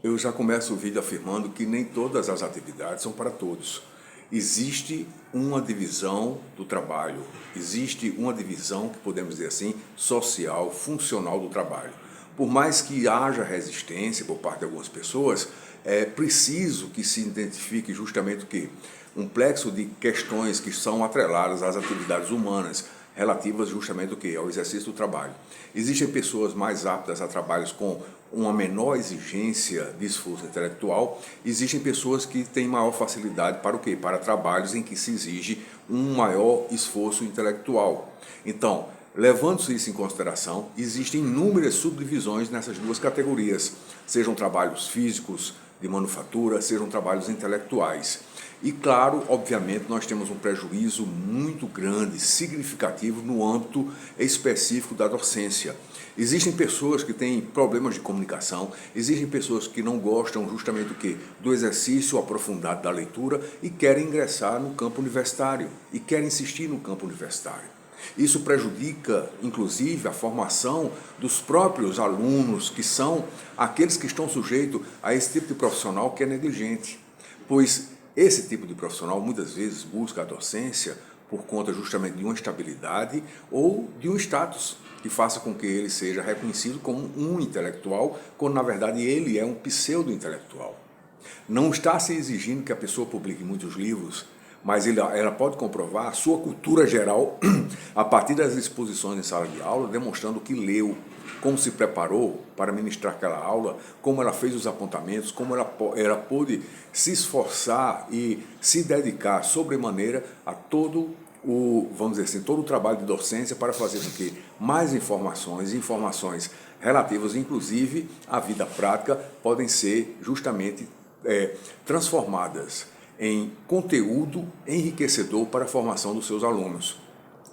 Eu já começo o vídeo afirmando que nem todas as atividades são para todos. Existe uma divisão do trabalho, existe uma divisão, que podemos dizer assim, social, funcional do trabalho. Por mais que haja resistência por parte de algumas pessoas, é preciso que se identifique justamente o quê? Um plexo de questões que são atreladas às atividades humanas, relativas justamente ao quê? Ao exercício do trabalho. Existem pessoas mais aptas a trabalhos com uma menor exigência de esforço intelectual, existem pessoas que têm maior facilidade para o quê? Para trabalhos em que se exige um maior esforço intelectual. Então, levando-se isso em consideração, existem inúmeras subdivisões nessas duas categorias, sejam trabalhos físicos, de manufatura, sejam trabalhos intelectuais. E claro, obviamente, nós temos um prejuízo muito grande, significativo no âmbito específico da docência. Existem pessoas que têm problemas de comunicação, existem pessoas que não gostam justamente do quê? Do exercício aprofundado da leitura e querem ingressar no campo universitário, e querem insistir no campo universitário. Isso prejudica, inclusive, a formação dos próprios alunos, que são aqueles que estão sujeitos a esse tipo de profissional que é negligente. Pois esse tipo de profissional muitas vezes busca a docência por conta justamente de uma estabilidade ou de um status que faça com que ele seja reconhecido como um intelectual, quando na verdade ele é um pseudo-intelectual. Não está se exigindo que a pessoa publique muitos livros, mas ela pode comprovar a sua cultura geral a partir das exposições em sala de aula, demonstrando que leu, como se preparou para ministrar aquela aula, como ela fez os apontamentos, como ela pôde se esforçar e se dedicar sobremaneira a todo vamos dizer assim, todo o trabalho de docência para fazer com que mais informações relativas, inclusive à vida prática, podem ser justamente transformadas em conteúdo enriquecedor para a formação dos seus alunos.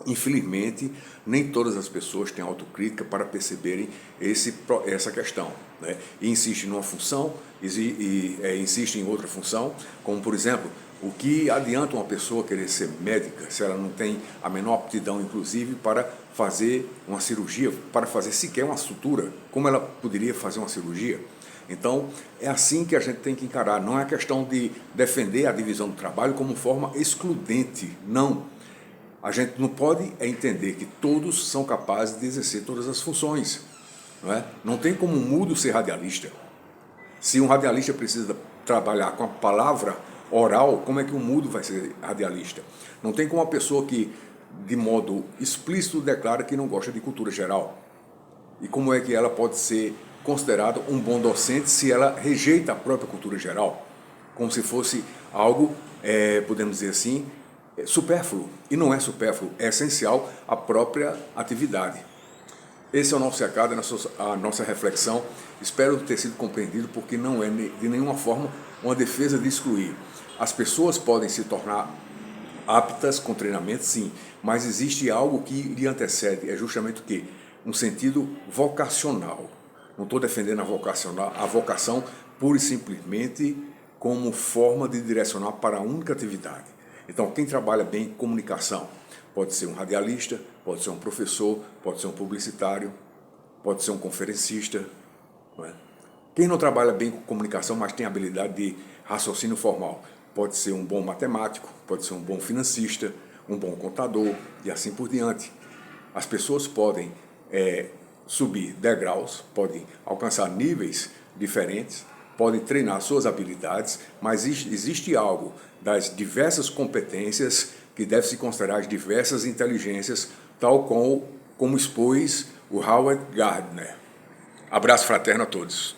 Infelizmente, nem todas as pessoas têm autocrítica para perceberem essa questão, né? E insiste numa função insiste em outra função, como por exemplo, o que adianta uma pessoa querer ser médica se ela não tem a menor aptidão, inclusive, para fazer uma cirurgia, para fazer sequer uma sutura? Como ela poderia fazer uma cirurgia? Então, é assim que a gente tem que encarar. Não é questão de defender a divisão do trabalho como forma excludente, não. A gente não pode entender que todos são capazes de exercer todas as funções. Não é? Não tem como um mudo ser radialista. Se um radialista precisa trabalhar com a palavra oral, como é que um mudo vai ser radialista? Não tem como uma pessoa que, de modo explícito, declara que não gosta de cultura geral. E como é que ela pode ser considerada um bom docente se ela rejeita a própria cultura geral? Como se fosse algo, podemos dizer assim, supérfluo. E não é supérfluo, é essencial à própria atividade. Esse é o nosso recado, a nossa reflexão. Espero ter sido compreendido, porque não é de nenhuma forma uma defesa de excluir. As pessoas podem se tornar aptas com treinamento, sim, mas existe algo que lhe antecede, é justamente o quê? Um sentido vocacional. Não estou defendendo a vocação pura e simplesmente como forma de direcionar para a única atividade. Então, quem trabalha bem em comunicação pode ser um radialista, pode ser um professor, pode ser um publicitário, pode ser um conferencista. Não é? Quem não trabalha bem com comunicação, mas tem habilidade de raciocínio formal, pode ser um bom matemático, pode ser um bom financista, um bom contador e assim por diante. As pessoas podem subir degraus, podem alcançar níveis diferentes, podem treinar suas habilidades, mas existe algo das diversas competências que deve se considerar as diversas inteligências, tal como expôs o Howard Gardner. Abraço fraterno a todos.